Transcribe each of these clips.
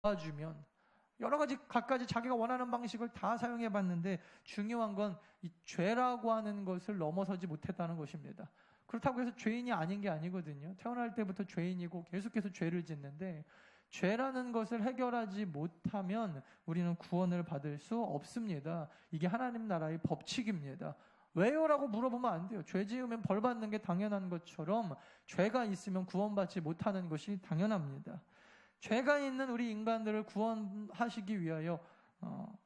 도와주면, 여러 가지 갖가지 자기가 원하는 방식을 다 사용해 봤는데 중요한 건 이 죄라고 하는 것을 넘어서지 못했다는 것입니다. 그렇다고 해서 죄인이 아닌 게 아니거든요. 태어날 때부터 죄인이고 계속해서 죄를 짓는데, 죄라는 것을 해결하지 못하면 우리는 구원을 받을 수 없습니다. 이게 하나님 나라의 법칙입니다. 왜요? 라고 물어보면 안 돼요. 죄 지으면 벌 받는 게 당연한 것처럼 죄가 있으면 구원받지 못하는 것이 당연합니다. 죄가 있는 우리 인간들을 구원하시기 위하여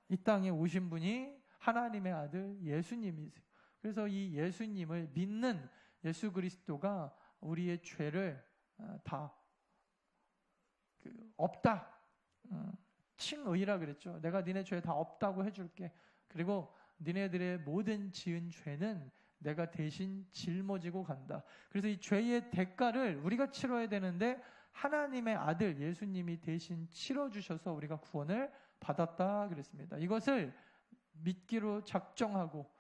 이 땅에 오신 분이 하나님의 아들 예수님이세요. 그래서 이 예수님을 믿는 예수 그리스도가 우리의 죄를 다 없다, 칭의라 그랬죠. 내가 니네 죄 다 없다고 해줄게. 그리고 니네들의 모든 지은 죄는 내가 대신 짊어지고 간다. 그래서 이 죄의 대가를 우리가 치러야 되는데 하나님의 아들 예수님이 대신 치러주셔서 우리가 구원을 받았다 그랬습니다. 이것을 믿기로 작정하고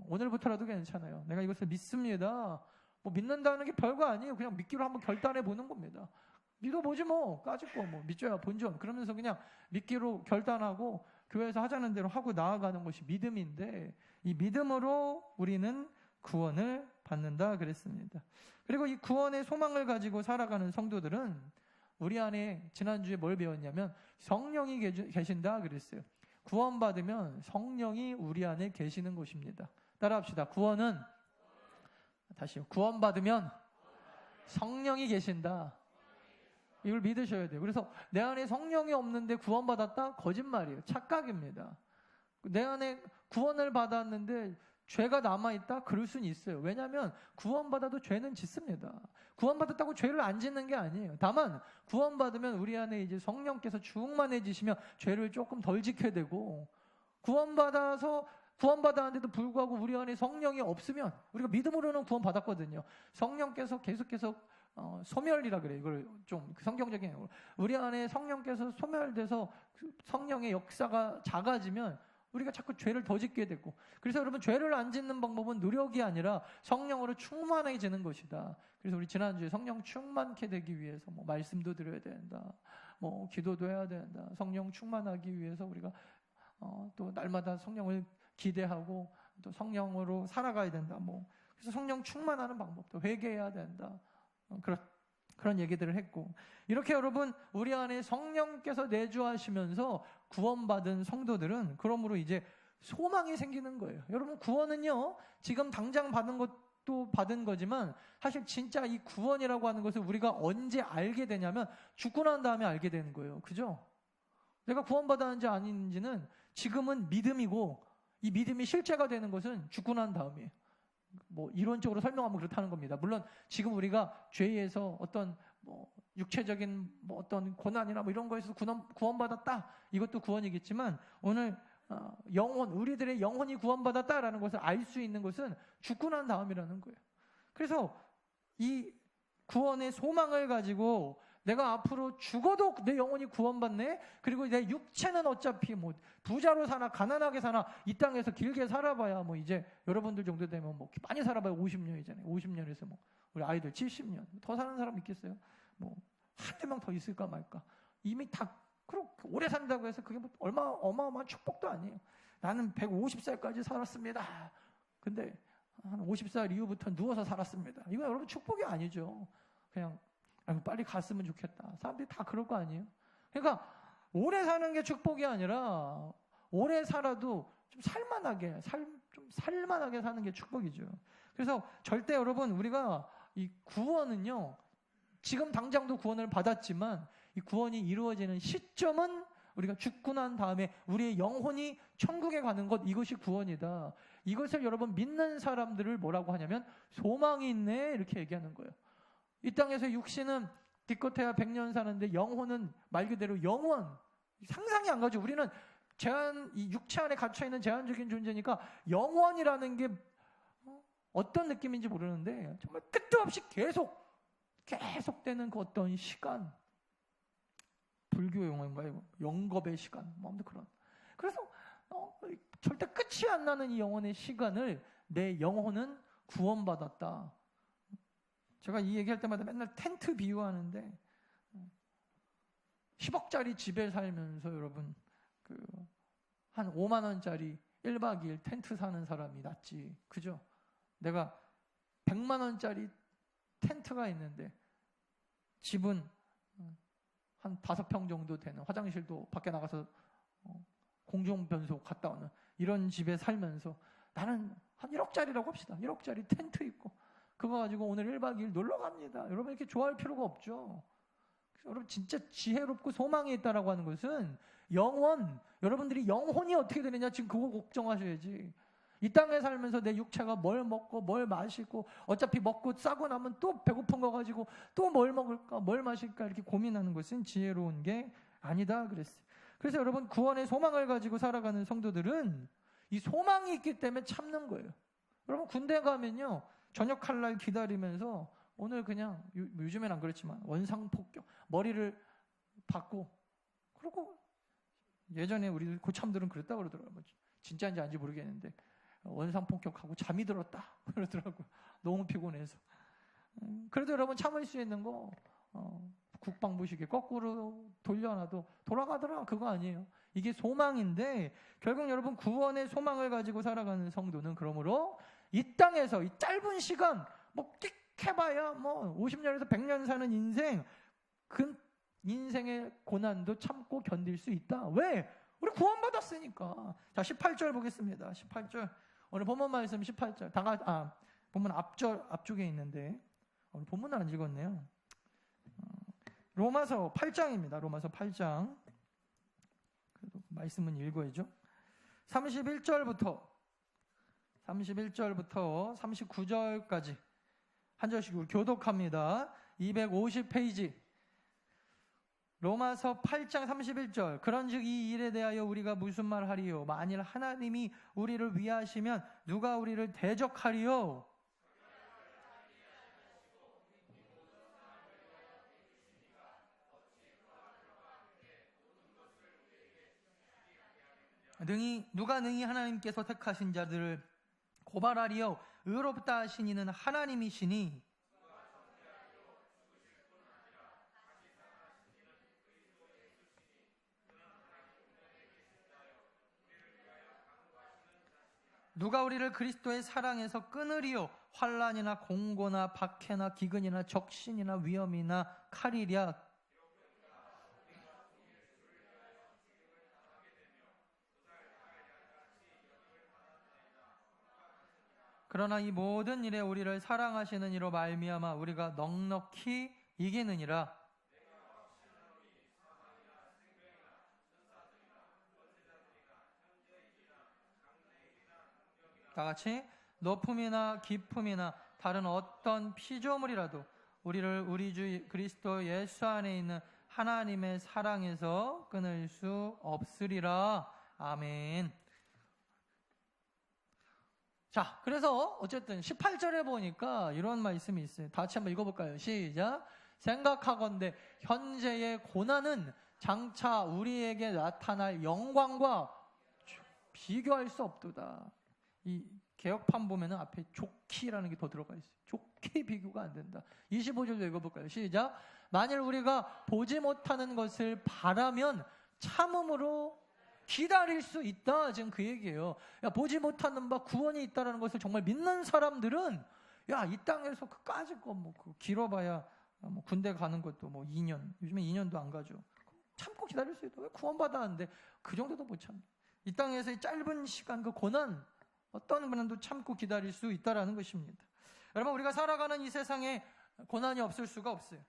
오늘부터라도 괜찮아요. 내가 이것을 믿습니다. 뭐 믿는다는 게 별거 아니에요. 그냥 믿기로 한번 결단해 보는 겁니다. 믿어보지 뭐, 까짓 거 뭐 믿줘야 본전. 그러면서 그냥 믿기로 결단하고 교회에서 하자는 대로 하고 나아가는 것이 믿음인데, 이 믿음으로 우리는 구원을 받는다 그랬습니다. 그리고 이 구원의 소망을 가지고 살아가는 성도들은 우리 안에 지난주에 뭘 배웠냐면 성령이 계신다 그랬어요. 구원받으면 성령이 우리 안에 계시는 것입니다. 따라합시다. 구원받으면 성령이 계신다. 이걸 믿으셔야 돼요. 그래서 내 안에 성령이 없는데 구원받았다? 거짓말이에요. 착각입니다. 내 안에 구원을 받았는데 죄가 남아있다? 그럴 수는 있어요. 왜냐하면 구원받아도 죄는 짓습니다. 구원받았다고 죄를 안 짓는 게 아니에요. 다만 구원받으면 우리 안에 이제 성령께서 충만해지시면 죄를 조금 덜 지게 되고, 구원받았는데도 불구하고 우리 안에 성령이 없으면, 우리가 믿음으로는 구원받았거든요. 성령께서 계속해서 소멸이라 그래요. 이걸 좀 성경적인, 우리 안에 성령께서 소멸돼서 성령의 역사가 작아지면 우리가 자꾸 죄를 더 짓게 되고, 그래서 여러분 죄를 안 짓는 방법은 노력이 아니라 성령으로 충만해지는 것이다. 그래서 우리 지난주에 성령 충만케 되기 위해서 뭐 말씀도 드려야 된다, 뭐 기도도 해야 된다, 성령 충만하기 위해서 우리가 또 날마다 성령을 기대하고 또 성령으로 살아가야 된다. 뭐 그래서 성령 충만하는 방법도 회개해야 된다. 그런 얘기들을 했고, 이렇게 여러분 우리 안에 성령께서 내주하시면서 구원받은 성도들은 그러므로 이제 소망이 생기는 거예요. 여러분 구원은요, 지금 당장 받은 것도 받은 거지만 사실 진짜 이 구원이라고 하는 것을 우리가 언제 알게 되냐면 죽고 난 다음에 알게 되는 거예요. 그죠? 내가 구원받았는지 아닌지는 지금은 믿음이고, 이 믿음이 실체가 되는 것은 죽고 난 다음이에요. 뭐 이론적으로 설명하면 그렇다는 겁니다. 물론 지금 우리가 죄에서 어떤 뭐 육체적인 뭐 어떤 고난이나 뭐 이런 거에서 구원받았다, 이것도 구원이겠지만 오늘 우리들의 영혼이 구원받았다라는 것을 알 수 있는 것은 죽고 난 다음이라는 거예요. 그래서 이 구원의 소망을 가지고 내가 앞으로 죽어도 내 영혼이 구원받네, 그리고 내 육체는 어차피 뭐 부자로 사나 가난하게 사나 이 땅에서 길게 살아봐야 뭐 이제 여러분들 정도 되면 뭐 많이 살아봐야 50년이잖아요. 50년에서 뭐 우리 아이들 70년 더 사는 사람 있겠어요? 뭐 한두 명 더 있을까 말까. 이미 다 그렇게 오래 산다고 해서 그게 뭐 어마어마한 축복도 아니에요. 나는 150살까지 살았습니다. 근데 한 50살 이후부터 누워서 살았습니다. 이건 여러분 축복이 아니죠. 그냥 빨리 갔으면 좋겠다. 사람들이 다 그럴 거 아니에요? 그러니까 오래 사는 게 축복이 아니라 오래 살아도 좀 살만하게 사는 게 축복이죠. 그래서 절대 여러분 우리가 이 구원은요, 지금 당장도 구원을 받았지만 이 구원이 이루어지는 시점은 우리가 죽고 난 다음에 우리의 영혼이 천국에 가는 것, 이것이 구원이다. 이것을 여러분 믿는 사람들을 뭐라고 하냐면 소망이 있네, 이렇게 얘기하는 거예요. 이 땅에서 육신은 기껏해야 100년 사는데 영혼은 말 그대로 영원, 상상이 안 가죠. 우리는 이 육체 안에 갇혀있는 제한적인 존재니까 영원이라는 게 어떤 느낌인지 모르는데 정말 끝도 없이 계속되는 그 어떤 시간, 불교 용어인가요? 영겁의 시간, 뭐 아무튼 그런. 그래서 절대 끝이 안 나는 이 영혼의 시간을 내 영혼은 구원받았다. 제가 이 얘기할 때마다 맨날 텐트 비유하는데 10억짜리 집에 살면서 여러분 한 5만 원짜리 1박 2일 텐트 사는 사람이 낫지. 그죠? 내가 100만 원짜리 텐트가 있는데 집은 한 5평 정도 되는, 화장실도 밖에 나가서 공중변소 갔다 오는 이런 집에 살면서 나는 한 1억짜리라고 합시다. 1억짜리 텐트 있고 그거 가지고 오늘 1박 2일 놀러 갑니다. 여러분 이렇게 좋아할 필요가 없죠. 여러분 진짜 지혜롭고 소망이 있다라고 하는 것은 여러분들이 영혼이 어떻게 되느냐 지금 그거 걱정하셔야지. 이 땅에 살면서 내 육체가 뭘 먹고 뭘 마시고 어차피 먹고 싸고 나면 또 배고픈 거 가지고 또 뭘 먹을까 뭘 마실까 이렇게 고민하는 것은 지혜로운 게 아니다 그랬어요. 그래서 여러분 구원의 소망을 가지고 살아가는 성도들은 이 소망이 있기 때문에 참는 거예요. 여러분 군대 가면요 전역할 날 기다리면서 오늘 그냥 요즘엔 안 그렇지만 원상폭격 머리를 박고 그리고 예전에 우리 고참들은 그랬다고 그러더라고요. 진짜인지 아닌지 모르겠는데 원상폭격하고 잠이 들었다 그러더라고요. 너무 피곤해서. 그래도 여러분 참을 수 있는 거 국방부 시계 거꾸로 돌려놔도 돌아가더라 그거 아니에요. 이게 소망인데 결국 여러분 구원의 소망을 가지고 살아가는 성도는 그러므로 이 땅에서 이 짧은 시간 뭐 끽 해봐야 뭐 50년에서 100년 사는 인생 그 인생의 고난도 참고 견딜 수 있다. 왜? 우리 구원받았으니까. 자 18절 보겠습니다. 18절 오늘 본문 말씀 18절 본문 앞쪽에 있는데 오늘 본문을 안 읽었네요. 로마서 8장입니다. 로마서 8장 그래도 말씀은 읽어야죠. 31절부터 39절까지 한 절씩 교독합니다. 250페이지 로마서 8장 31절 그런즉 이 일에 대하여 우리가 무슨 말 하리요? 만일 하나님이 우리를 위하시면 누가 우리를 대적하리요? 누가 능히 하나님께서 택하신 자들을 고발하리요? 의롭다 하신 이는 하나님이시니 누가 우리를 그리스도의 사랑에서 끊으리요? 환난이나 공고나 박해나 기근이나 적신이나 위험이나 칼이랴. 그러나 이 모든 일에 우리를 사랑하시는 이로 말미암아 우리가 넉넉히 이기느니라. 다 같이 높음이나 깊음이나 다른 어떤 피조물이라도 우리를 우리 주 그리스도 예수 안에 있는 하나님의 사랑에서 끊을 수 없으리라. 아멘. 자, 그래서 어쨌든 18절에 보니까 이런 말씀이 있어요. 다 같이 한번 읽어볼까요? 시작. 생각하건대 현재의 고난은 장차 우리에게 나타날 영광과 비교할 수 없도다. 이 개혁판 보면은 앞에 좋기라는 게 더 들어가 있어요. 좋게 비교가 안 된다. 25절도 읽어볼까요? 시작. 만일 우리가 보지 못하는 것을 바라면 참음으로 기다릴 수 있다. 지금 그 얘기예요. 야, 보지 못하는 바 구원이 있다는 것을 정말 믿는 사람들은 야, 이 땅에서 그까짓 거 뭐 길어봐야 뭐 군대 가는 것도 뭐 2년, 요즘에 2년도 안 가죠. 참고 기다릴 수 있다. 왜 구원받았는데 그 정도도 못 참다. 이 땅에서의 짧은 시간 그 고난 어떤 고난도 참고 기다릴 수 있다라는 것입니다. 여러분 우리가 살아가는 이 세상에 고난이 없을 수가 없어요.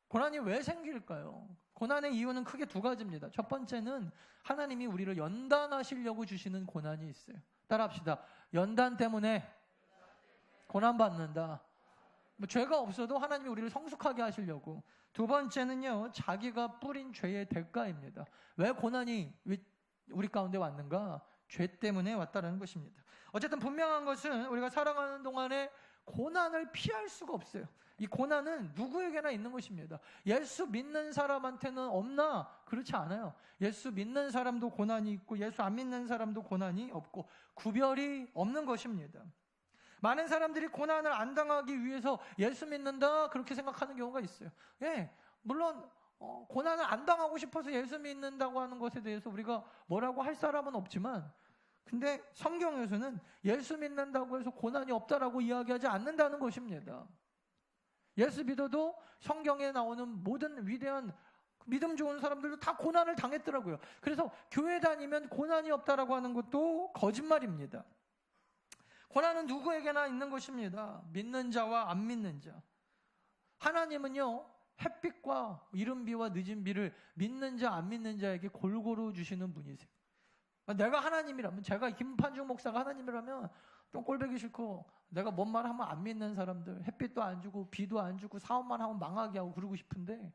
고난이 왜 생길까요? 고난의 이유는 크게 두 가지입니다. 첫 번째는 하나님이 우리를 연단하시려고 주시는 고난이 있어요. 따라합시다. 연단 때문에 고난받는다. 뭐 죄가 없어도 하나님이 우리를 성숙하게 하시려고. 두 번째는요, 자기가 뿌린 죄의 대가입니다. 왜 고난이 우리 가운데 왔는가? 죄 때문에 왔다는 것입니다. 어쨌든 분명한 것은 우리가 살아가는 동안에 고난을 피할 수가 없어요. 이 고난은 누구에게나 있는 것입니다. 예수 믿는 사람한테는 없나? 그렇지 않아요. 예수 믿는 사람도 고난이 있고 예수 안 믿는 사람도 고난이 없고 구별이 없는 것입니다. 많은 사람들이 고난을 안 당하기 위해서 예수 믿는다 그렇게 생각하는 경우가 있어요. 예, 물론 고난을 안 당하고 싶어서 예수 믿는다고 하는 것에 대해서 우리가 뭐라고 할 사람은 없지만, 근데 성경에서는 예수 믿는다고 해서 고난이 없다라고 이야기하지 않는다는 것입니다. 예수 믿어도 성경에 나오는 모든 위대한 믿음 좋은 사람들도 다 고난을 당했더라고요. 그래서 교회 다니면 고난이 없다라고 하는 것도 거짓말입니다. 고난은 누구에게나 있는 것입니다. 믿는 자와 안 믿는 자. 하나님은요, 햇빛과 이른 비와 늦은 비를 믿는 자 안 믿는 자에게 골고루 주시는 분이세요. 내가 하나님이라면, 제가 김판중 목사가 하나님이라면 좀 꼴보기 싫고, 내가 뭔 말 하면 안 믿는 사람들, 햇빛도 안 주고 비도 안 주고 사업만 하면 망하게 하고 그러고 싶은데,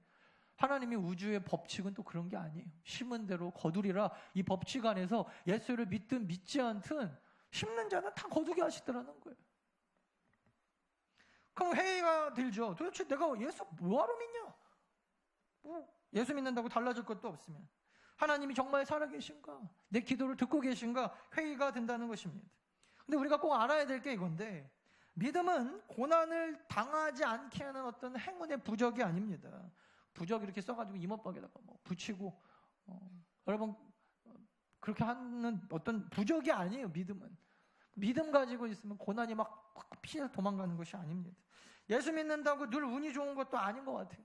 하나님이 우주의 법칙은 또 그런 게 아니에요. 심은 대로 거두리라. 이 법칙 안에서 예수를 믿든 믿지 않든 심는 자는 다 거두게 하시더라는 거예요. 그럼 회의가 들죠. 도대체 내가 예수 뭐하러 믿냐? 예수 믿는다고 달라질 것도 없으면, 하나님이 정말 살아계신가? 내 기도를 듣고 계신가? 회의가 된다는 것입니다. 근데 우리가 꼭 알아야 될 게 이건데, 믿음은 고난을 당하지 않게 하는 어떤 행운의 부적이 아닙니다. 부적 이렇게 써가지고 이목박에다가 붙이고, 여러분, 그렇게 하는 어떤 부적이 아니에요, 믿음은. 믿음 가지고 있으면 고난이 막 피해서 도망가는 것이 아닙니다. 예수 믿는다고 늘 운이 좋은 것도 아닌 것 같아요.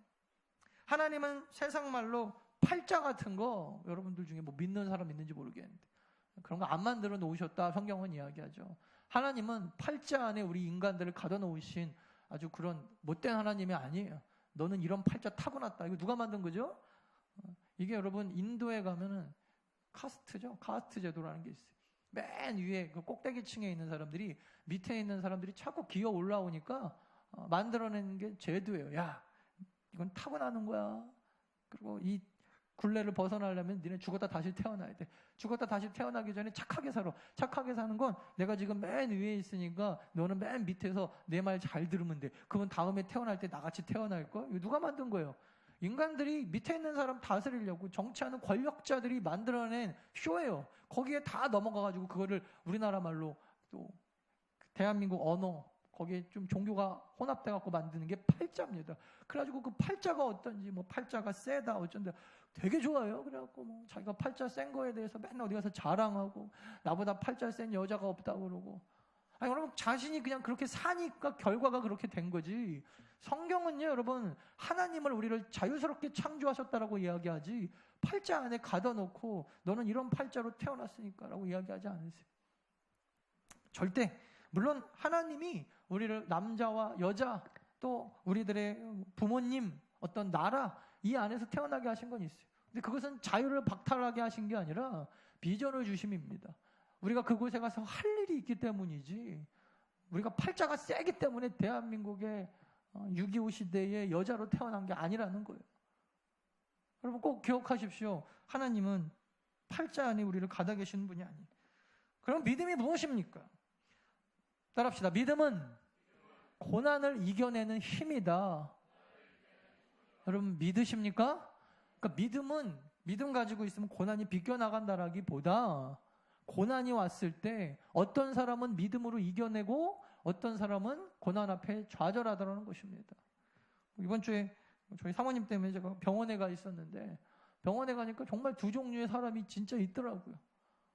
하나님은 세상 말로 팔자 같은 거, 여러분들 중에 뭐 믿는 사람 있는지 모르겠는데, 그런 거 안 만들어 놓으셨다 성경은 이야기하죠. 하나님은 팔자 안에 우리 인간들을 가둬 놓으신 아주 그런 못된 하나님이 아니에요. 너는 이런 팔자 타고났다. 이거 누가 만든 거죠? 이게 여러분 인도에 가면은 카스트죠. 카스트 제도라는 게 있어요. 맨 위에 그 꼭대기층에 있는 사람들이 밑에 있는 사람들이 자꾸 기어 올라오니까 만들어낸 게 제도예요. 야, 이건 타고나는 거야. 그리고 이 굴레를 벗어나려면 니네 죽었다 다시 태어나야 돼. 죽었다 다시 태어나기 전에 착하게 살아. 착하게 사는 건 내가 지금 맨 위에 있으니까 너는 맨 밑에서 내 말 잘 들으면 돼. 그러면 다음에 태어날 때 나같이 태어날 거야? 이거 누가 만든 거예요? 인간들이 밑에 있는 사람 다스리려고 정치하는 권력자들이 만들어낸 쇼예요. 거기에 다 넘어가가지고 그거를 우리나라 말로 또 대한민국 언어, 거기에 좀 종교가 혼합돼갖고 만드는 게 팔자입니다. 그래가지고 그 팔자가 어떤지, 뭐 팔자가 세다, 어쩐다 되게 좋아요. 그래갖고 뭐 자기가 팔자 센 거에 대해서 맨날 어디 가서 자랑하고, 나보다 팔자 센 여자가 없다고 그러고. 아니, 여러분, 자신이 그냥 그렇게 사니까 결과가 그렇게 된 거지. 성경은요, 여러분, 하나님을 우리를 자유스럽게 창조하셨다라고 이야기하지, 팔자 안에 가둬놓고 너는 이런 팔자로 태어났으니까 라고 이야기하지 않으세요. 절대. 물론 하나님이 우리를 남자와 여자, 또 우리들의 부모님, 어떤 나라, 이 안에서 태어나게 하신 건 있어요. 근데 그것은 자유를 박탈하게 하신 게 아니라 비전을 주심입니다. 우리가 그곳에 가서 할 일이 있기 때문이지, 우리가 팔자가 세기 때문에 대한민국의 6.25 시대의 여자로 태어난 게 아니라는 거예요. 여러분 꼭 기억하십시오. 하나님은 팔자 안에 우리를 가다 계시는 분이 아니에요. 그럼 믿음이 무엇입니까? 따라합시다. 믿음은 고난을 이겨내는 힘이다. 여러분 믿으십니까? 그러니까 믿음은, 믿음 가지고 있으면 고난이 비껴나간다라기보다, 고난이 왔을 때 어떤 사람은 믿음으로 이겨내고 어떤 사람은 고난 앞에 좌절하더라는 것입니다. 이번 주에 저희 사모님 때문에 제가 병원에 가 있었는데, 병원에 가니까 정말 두 종류의 사람이 진짜 있더라고요.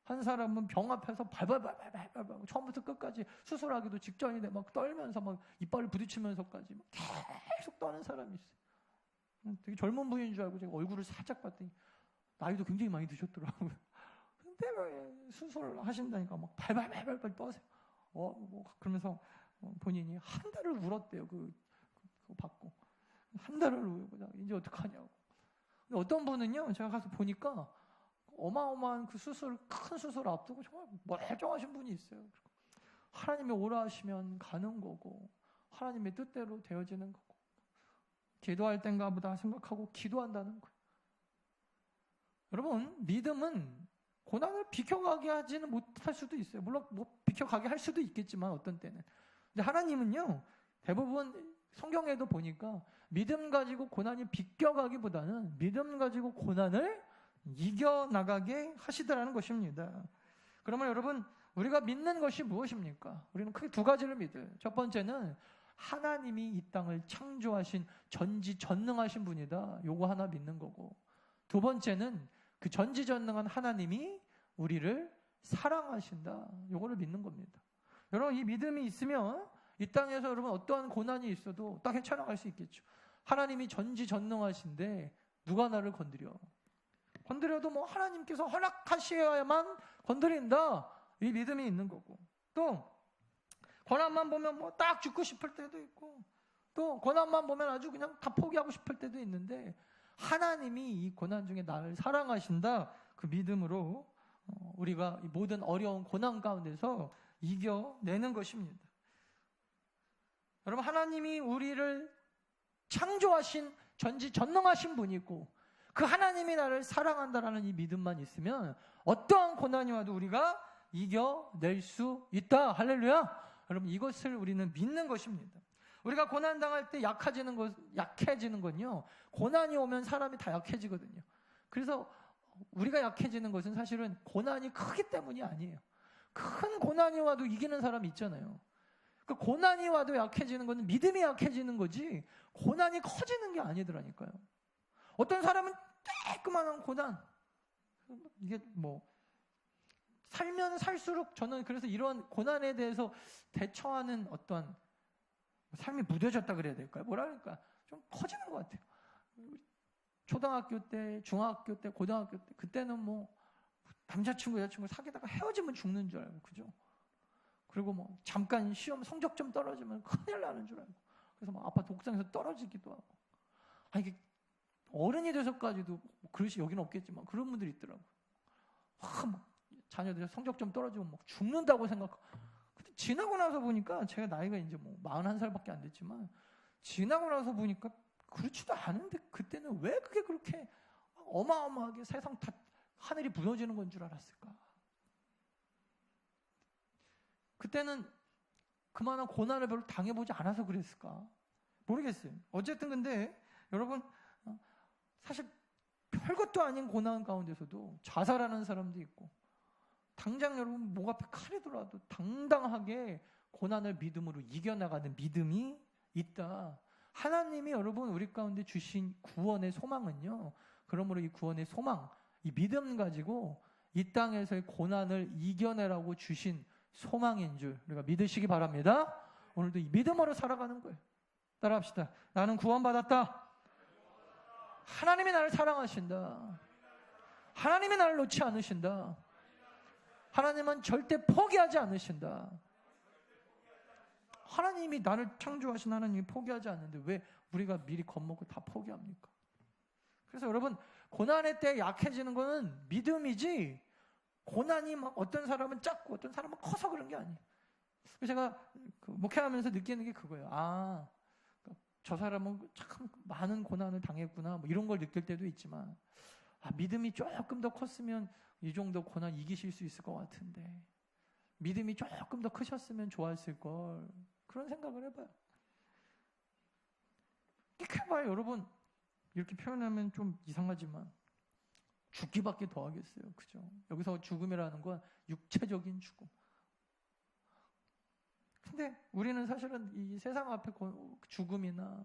한 사람은 병 앞에서 발발발발발발 처음부터 끝까지 수술하기도 직전인데 막 떨면서 막 이빨을 부딪히면서까지 막 계속 떠는 사람이 있어요. 되게 젊은 분인 줄 알고 제가 얼굴을 살짝 봤더니 나이도 굉장히 많이 드셨더라고요. 근데 왜 수술하신다니까 막 발발발발 떠세요. 뭐 그러면서 본인이 한 달을 울었대요. 그거 받고 한 달을 울고 이제 어떡하냐고. 근데 어떤 분은요, 제가 가서 보니까 어마어마한 그 수술, 큰 수술 앞두고 정말 멀쩡하신 분이 있어요. 하나님이 오라 하시면 가는 거고, 하나님의 뜻대로 되어지는 거고, 기도할 땐가 보다 생각하고 기도한다는 거예요. 여러분, 믿음은 고난을 비켜가게 하지는 못할 수도 있어요. 물론 비켜가게 할 수도 있겠지만 어떤 때는. 근데 하나님은요, 대부분 성경에도 보니까 믿음 가지고 고난이 비껴가기보다는 믿음 가지고 고난을 이겨나가게 하시더라는 것입니다. 그러면 여러분, 우리가 믿는 것이 무엇입니까? 우리는 크게 두 가지를 믿어요. 첫 번째는 하나님이 이 땅을 창조하신 전지전능하신 분이다. 요거 하나 믿는 거고, 두 번째는 그 전지전능한 하나님이 우리를 사랑하신다. 요거를 믿는 겁니다. 여러분, 이 믿음이 있으면 이 땅에서 여러분 어떠한 고난이 있어도 딱 헤쳐나갈 수 있겠죠. 하나님이 전지전능하신데 누가 나를 건드려도 뭐 하나님께서 허락하셔야만 건드린다. 이 믿음이 있는 거고, 또 고난만 보면 뭐 딱 죽고 싶을 때도 있고, 또 고난만 보면 아주 그냥 다 포기하고 싶을 때도 있는데, 하나님이 이 고난 중에 나를 사랑하신다. 그 믿음으로 우리가 이 모든 어려운 고난 가운데서 이겨내는 것입니다. 여러분, 하나님이 우리를 창조하신 전지전능하신 분이고, 그 하나님이 나를 사랑한다라는 이 믿음만 있으면 어떠한 고난이 와도 우리가 이겨낼 수 있다. 할렐루야. 여러분, 이것을 우리는 믿는 것입니다. 우리가 고난당할 때 약해지는 건요, 고난이 오면 사람이 다 약해지거든요. 그래서 우리가 약해지는 것은 사실은 고난이 크기 때문이 아니에요. 큰 고난이 와도 이기는 사람이 있잖아요. 그 고난이 와도 약해지는 것은 믿음이 약해지는 거지, 고난이 커지는 게 아니더라니까요. 어떤 사람은 조그만한 고난, 이게 뭐 살면 살수록, 저는 그래서 이런 고난에 대해서 대처하는 어떤 삶이 무뎌졌다 그래야 될까요? 뭐랄까, 좀 커지는 것 같아요. 초등학교 때, 중학교 때, 고등학교 때, 그때는 뭐 남자친구, 여자친구 사귀다가 헤어지면 죽는 줄 알고, 그죠? 그리고 뭐 잠깐 시험 성적 좀 떨어지면 큰일 나는 줄 알고, 그래서 막 아파트 옥상에서 떨어지기도 하고. 이게 어른이 돼서까지도, 그릇이 여기는 없겠지만 그런 분들이 있더라고요. 막 자녀들이 성적 좀 떨어지면 막 죽는다고 생각하고. 근데 지나고 나서 보니까, 제가 나이가 이제 뭐 41살밖에 안 됐지만, 지나고 나서 보니까 그렇지도 않은데, 그때는 왜 그게 그렇게 어마어마하게 세상 다 하늘이 무너지는 건 줄 알았을까? 그때는 그만한 고난을 별로 당해보지 않아서 그랬을까? 모르겠어요. 어쨌든 근데 여러분, 사실 별것도 아닌 고난 가운데서도 자살하는 사람도 있고, 당장 여러분 목 앞에 칼이 들어와도 당당하게 고난을 믿음으로 이겨나가는 믿음이 있다. 하나님이 여러분 우리 가운데 주신 구원의 소망은요, 그러므로 이 구원의 소망, 이 믿음 가지고 이 땅에서의 고난을 이겨내라고 주신 소망인 줄 우리가 믿으시기 바랍니다. 오늘도 이 믿음으로 살아가는 거예요. 따라합시다. 나는 구원받았다. 하나님이 나를 사랑하신다. 하나님이 나를 놓지 않으신다. 하나님은 절대 포기하지 않으신다. 하나님이 나를 창조하신 하나님이 포기하지 않는데 왜 우리가 미리 겁먹고 다 포기합니까? 그래서 여러분, 고난의 때 약해지는 거는 믿음이지, 고난이 막 어떤 사람은 작고 어떤 사람은 커서 그런 게 아니에요. 제가 목회하면서 느끼는 게 그거예요. 저 사람은 참 많은 고난을 당했구나, 뭐 이런 걸 느낄 때도 있지만, 믿음이 조금 더 컸으면 이 정도 고난 이기실 수 있을 것 같은데, 믿음이 조금 더 크셨으면 좋았을 걸, 그런 생각을 해봐요. 이렇게 봐요. 여러분, 이렇게 표현하면 좀 이상하지만 죽기밖에 더 하겠어요. 그죠? 여기서 죽음이라는 건 육체적인 죽음. 근데 우리는 사실은 이 세상 앞에 죽음이나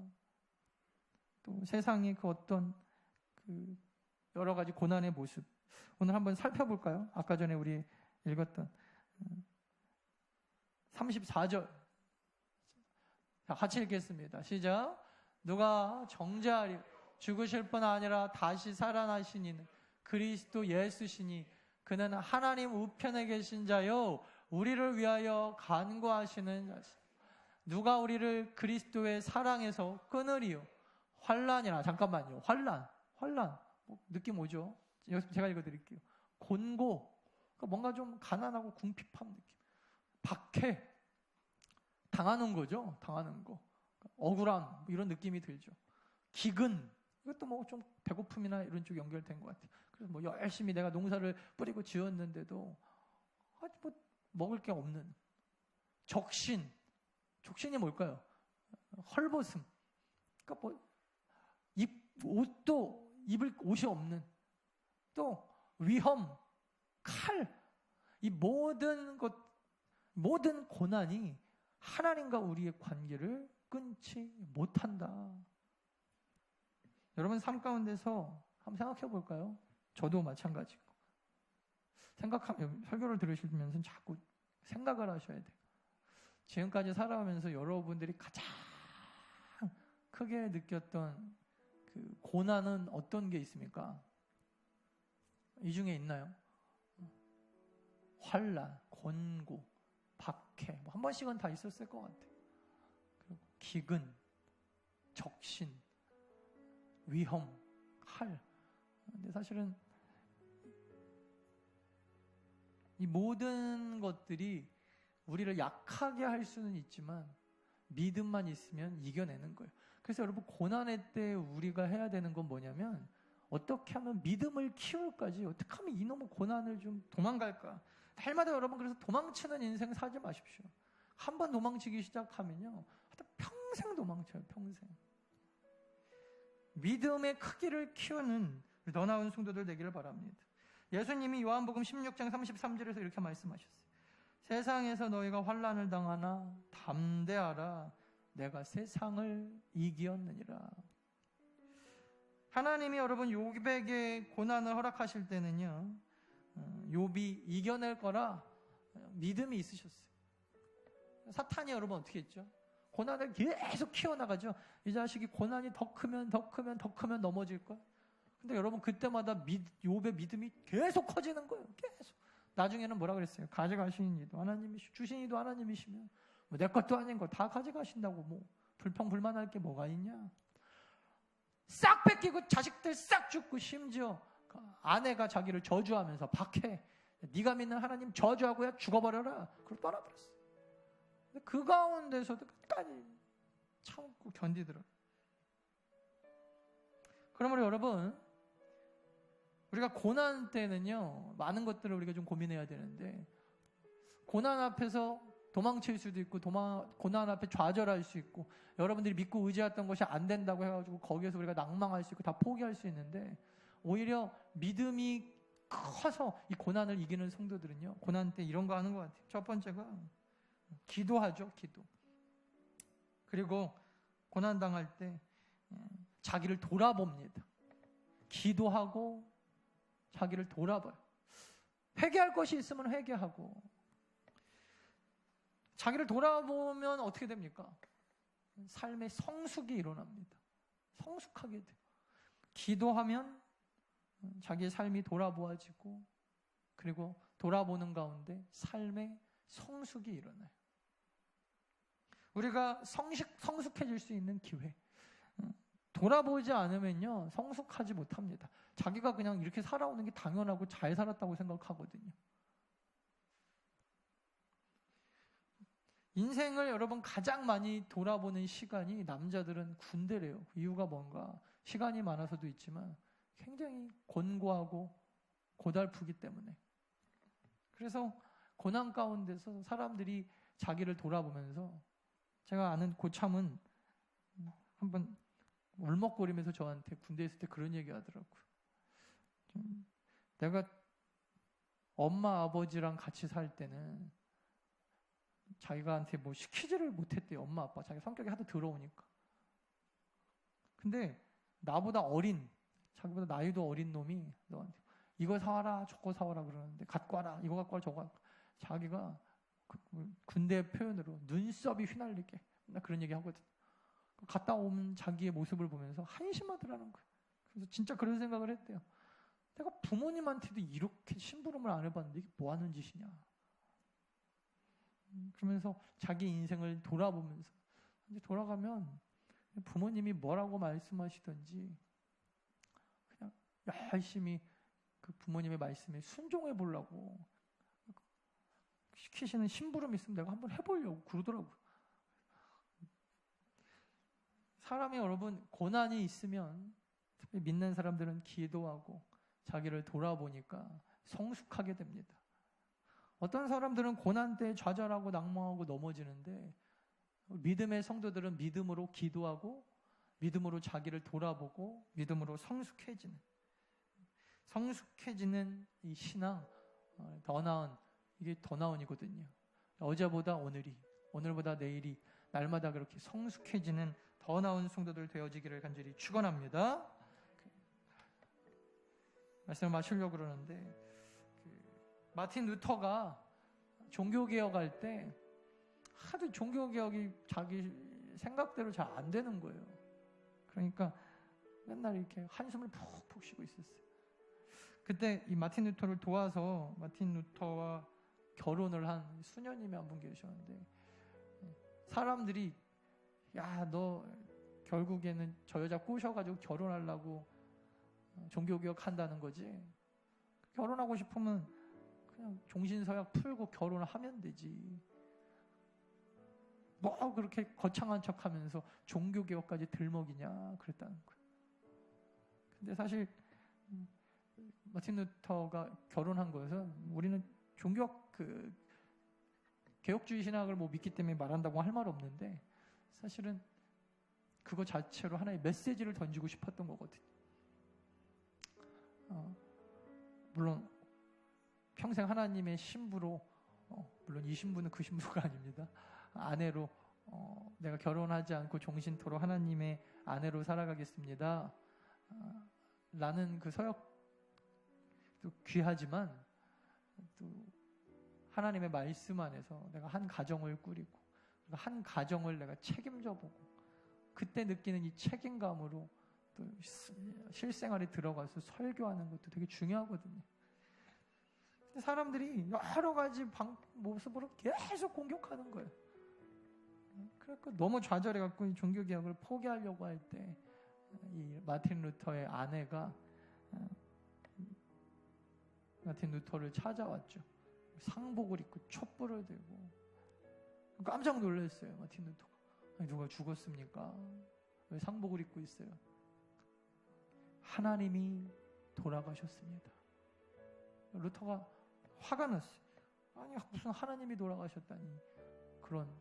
또 세상의 그 어떤 그 여러 가지 고난의 모습, 오늘 한번 살펴볼까요? 아까 전에 우리 읽었던 34절. 자, 같이 읽겠습니다. 시작. 누가 정죄하리 죽으실 뿐 아니라 다시 살아나신 이는 그리스도 예수시니 그는 하나님 우편에 계신 자요 우리를 위하여 간구하시는 자시. 누가 우리를 그리스도의 사랑에서 끊으리요? 환난이나, 잠깐만요. 환난 느낌 오죠? 제가 읽어드릴게요. 곤고, 그러니까 뭔가 좀 가난하고 궁핍한 느낌. 박해, 당하는 거죠. 당하는 거. 억울함, 이런 느낌이 들죠. 기근, 이것도 뭐 좀 배고픔이나 이런 쪽 연결된 것 같아요. 그래서 뭐 열심히 내가 농사를 뿌리고 지었는데도 뭐 먹을 게 없는. 적신이 뭘까요? 헐벗음. 그러니까 뭐 옷도 입을 옷이 없는. 또 위험, 칼, 이 모든 고난이 하나님과 우리의 관계를 끊지 못한다. 여러분 삶 가운데서 한번 생각해 볼까요? 저도 마찬가지고. 생각하면 설교를 들으시면서 자꾸 생각을 하셔야 돼요. 지금까지 살아가면서 여러분들이 가장 크게 느꼈던 그 고난은 어떤 게 있습니까? 이 중에 있나요? 환난, 권고, 박해, 한 번씩은 다 있었을 것 같아요. 그리고 기근, 적신, 위험, 칼. 근데 사실은 이 모든 것들이 우리를 약하게 할 수는 있지만 믿음만 있으면 이겨내는 거예요. 그래서 여러분 고난의 때 우리가 해야 되는 건 뭐냐면 어떻게 하면 믿음을 키울까지, 어떻게 하면 이놈의 고난을 좀 도망갈까. 날마다 여러분 그래서 도망치는 인생 살지 마십시오. 한 번 도망치기 시작하면요 평생 도망쳐요. 평생. 믿음의 크기를 키우는 너나 운 성도들 되기를 바랍니다. 예수님이 요한복음 16장 33절에서 이렇게 말씀하셨어요. 세상에서 너희가 환난을 당하나 담대하라. 내가 세상을 이기었느니라. 하나님이 여러분 욥에게 고난을 허락하실 때는요, 욥이 이겨낼 거라 믿음이 있으셨어요. 사탄이 여러분 어떻게 했죠? 고난을 계속 키워나가죠. 이 자식이 고난이 더 크면 넘어질 거야. 근데 여러분 그때마다 욥의 믿음이 계속 커지는 거예요. 계속. 나중에는 뭐라 그랬어요? 가져가시는 이도 하나님이시고 주신 이도 하나님이시면 뭐 내 것도 아닌 거 다 가져가신다고 뭐 불평불만할 게 뭐가 있냐? 싹 뺏기고 자식들 싹 죽고 심지어 아내가 자기를 저주하면서 박해. 네가 믿는 하나님 저주하고야 죽어버려라. 그걸 떠나버렸어. 근데 그 가운데서도 끝까지 참고 견디더라고요. 그러므로 여러분 우리가 고난 때는요 많은 것들을 우리가 좀 고민해야 되는데 고난 앞에서 도망칠 수도 있고 고난 앞에 좌절할 수 있고 여러분들이 믿고 의지했던 것이 안 된다고 해가지고 거기에서 우리가 낭망할 수 있고 다 포기할 수 있는데 오히려 믿음이 커서 이 고난을 이기는 성도들은요 고난 때 이런 거 하는 것 같아요. 첫 번째가 기도하죠. 기도. 그리고 고난 당할 때 자기를 돌아봅니다. 기도하고 자기를 돌아봐요. 회개할 것이 있으면 회개하고 자기를 돌아보면 어떻게 됩니까? 삶의 성숙이 일어납니다. 성숙하게 돼요. 기도하면 자기의 삶이 돌아보아지고 그리고 돌아보는 가운데 삶의 성숙이 일어나요. 우리가 성숙해질 수 있는 기회. 돌아보지 않으면요 성숙하지 못합니다. 자기가 그냥 이렇게 살아오는 게 당연하고 잘 살았다고 생각하거든요. 인생을 여러분 가장 많이 돌아보는 시간이 남자들은 군대래요. 이유가 뭔가 시간이 많아서도 있지만 굉장히 곤고하고 고달프기 때문에. 그래서 고난 가운데서 사람들이 자기를 돌아보면서 제가 아는 고참은 한번 울먹거리면서 저한테 군대에 있을 때 그런 얘기 하더라고요. 내가 엄마 아버지랑 같이 살 때는 자기가한테 뭐 시키지를 못했대요. 엄마 아빠 자기 성격이 하도 더러우니까. 근데 나보다 어린 자기보다 나이도 어린 놈이 너한테 이거 사와라 저거 사와라 그러는데 갖고 와라 이거 갖고 와라 저거 갖고 와라. 자기가 군대 표현으로 눈썹이 휘날리게 나 그런 얘기 하거든. 갔다 온 자기의 모습을 보면서 한심하더라는 거예요. 그래서 진짜 그런 생각을 했대요. 내가 부모님한테도 이렇게 심부름을 안 해봤는데 이게 뭐 하는 짓이냐. 그러면서 자기 인생을 돌아보면서 이제 돌아가면 부모님이 뭐라고 말씀하시든지 그냥 열심히 그 부모님의 말씀에 순종해 보려고 시키시는 심부름 있으면 내가 한번 해보려고 그러더라고요. 사람이 여러분 고난이 있으면 특히 믿는 사람들은 기도하고 자기를 돌아보니까 성숙하게 됩니다. 어떤 사람들은 고난 때 좌절하고 낭망하고 넘어지는데 믿음의 성도들은 믿음으로 기도하고 믿음으로 자기를 돌아보고 믿음으로 성숙해지는 이 신앙 더 나은 이게 더 나은이거든요. 어제보다 오늘이 오늘보다 내일이 날마다 그렇게 성숙해지는 더 나은 성도들 되어지기를 간절히 축원합니다. 말씀을 마치려고 그러는데 마틴 루터가 종교개혁할 때 하도 종교개혁이 자기 생각대로 잘 안 되는 거예요. 그러니까 맨날 이렇게 한숨을 푹푹 쉬고 있었어요. 그때 이 마틴 루터를 도와서 마틴 루터와 결혼을 한 수녀님이 한 분 계셨는데, 사람들이 야, 너 결국에는 저 여자 꼬셔가지고 결혼하려고 종교개혁 한다는 거지. 결혼하고 싶으면 그냥 종신서약 풀고 결혼을 하면 되지. 뭐 그렇게 거창한 척하면서 종교개혁까지 들먹이냐 그랬다는 거예요. 근데 사실 마틴 루터가 결혼한 것은 우리는 종교 개혁주의 신학을 뭐 믿기 때문에 말한다고 할 말 없는데, 사실은 그거 자체로 하나의 메시지를 던지고 싶었던 거거든요. 물론 평생 하나님의 신부로, 물론 이 신부는 그 신부가 아닙니다. 아내로 내가 결혼하지 않고 종신토로 하나님의 아내로 살아가겠습니다. 라는 그 서역도 귀하지만 또 하나님의 말씀 안에서 내가 한 가정을 꾸리고 한 가정을 내가 책임져 보고 그때 느끼는 이 책임감으로 또 실생활에 들어가서 설교하는 것도 되게 중요하거든요. 근데 사람들이 여러 가지 모습으로 계속 공격하는 거예요. 그러니까 너무 좌절해갖고 이 종교개혁을 포기하려고 할 때 이 마틴 루터의 아내가 마틴 루터를 찾아왔죠. 상복을 입고 촛불을 들고. 깜짝 놀랐어요, 마틴 루터가. 아니, 누가 죽었습니까? 왜 상복을 입고 있어요? 하나님이 돌아가셨습니다. 루터가 화가 났어요. 아니, 무슨 하나님이 돌아가셨다니. 그런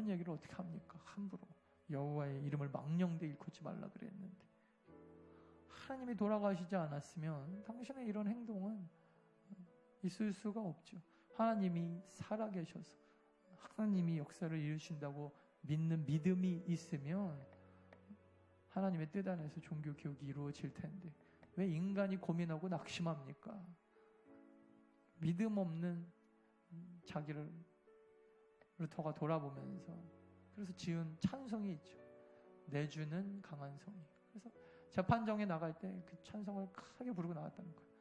얘기를 어떻게 합니까? 함부로. 여호와의 이름을 망령되 일컫지 말라 그랬는데, 하나님이 돌아가시지 않았으면 당신의 이런 행동은 있을 수가 없죠. 하나님이 살아계셔서 하나님이 역사를 이루신다고 믿는 믿음이 있으면 하나님의 뜻 안에서 종교개혁이 이루어질 텐데 왜 인간이 고민하고 낙심합니까? 믿음 없는 자기를 루터가 돌아보면서 그래서 지은 찬송이 있죠. 내 주는 강한 성이. 그래서 재판정에 나갈 때 그 찬송을 크게 부르고 나왔다는 거예요.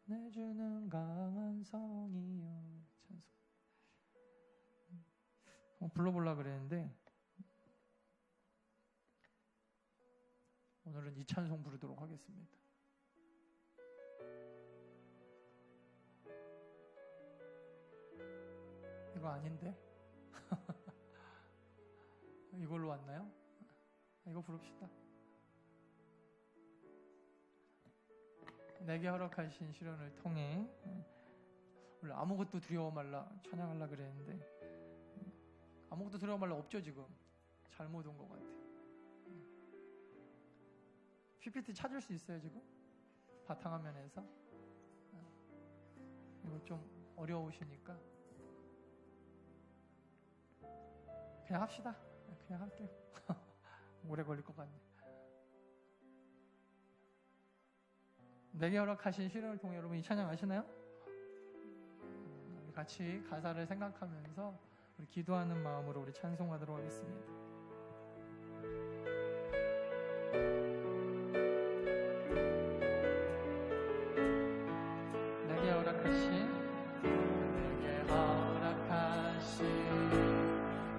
내 주는 강한 성이요. 찬송. 불러보려고 그랬는데 오늘은 이 찬송 부르도록 하겠습니다. 이거 아닌데? 이걸로 왔나요? 이거 부릅시다. 내게 허락하신 시련을 통해. 원래 아무것도 두려워 말라 찬양하려고 그랬는데 아무것도 두려워 말라 없죠. 지금 잘못 온 것 같아. PPT 찾을 수 있어요 지금? 바탕화면에서. 이거 좀 어려우시니까 그냥 합시다. 그냥 할게요. 오래 걸릴 것 같네. 내게 허락하신 시련을 통해. 여러분 이 찬양 아시나요? 우리 같이 가사를 생각하면서 우리 기도하는 마음으로 우리 찬송하도록 하겠습니다. 내게 허락하신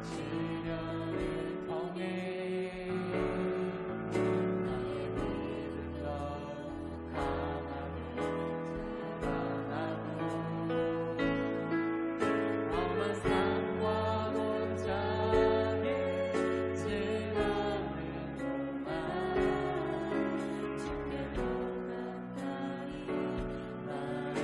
시련을 통해 나의 믿음 더욱 강하게 불안하고 험한 삶과 곤짝이 지나는 동안 주께로 가까이 나를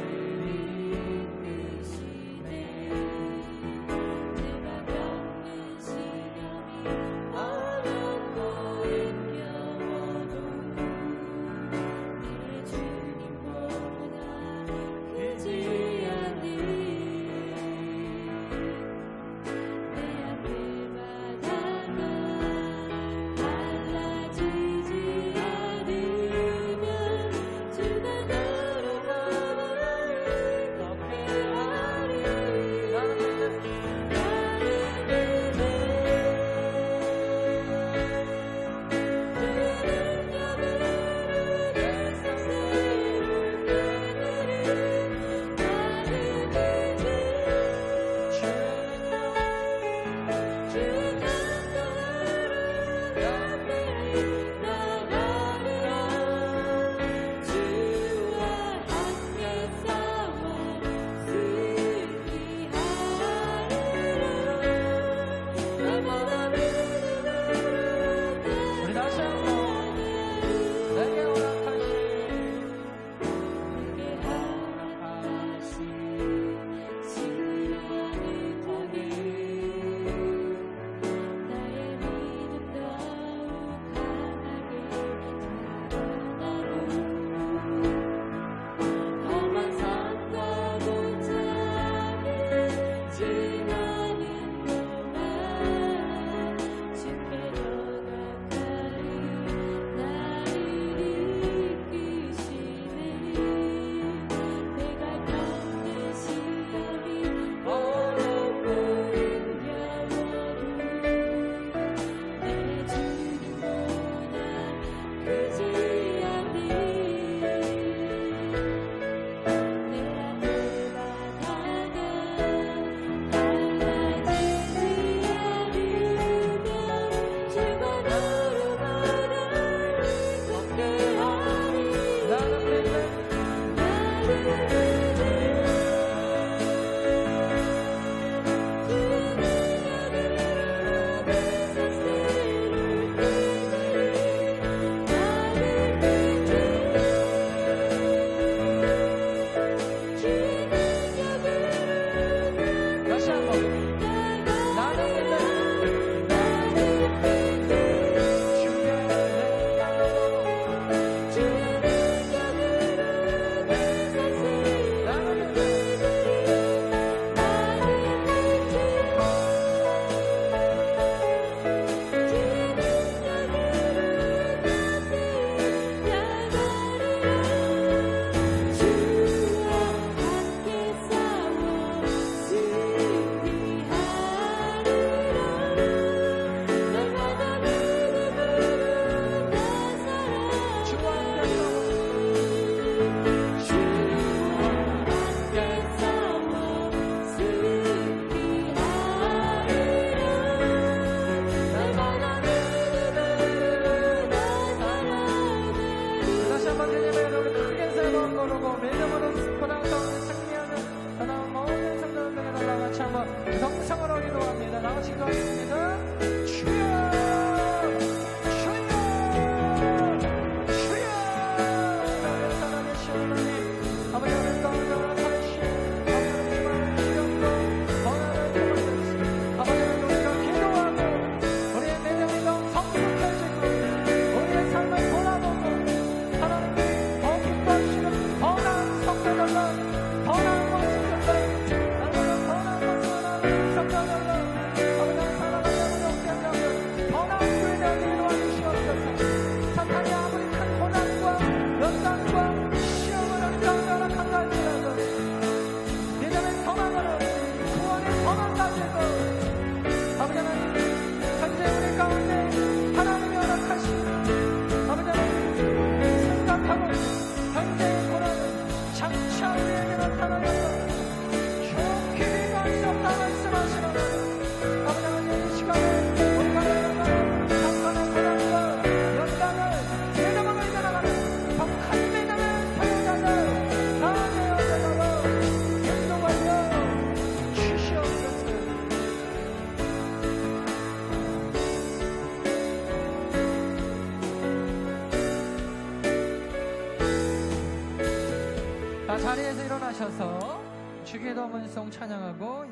자리에서 일어나셔서 주기도문송 찬양하고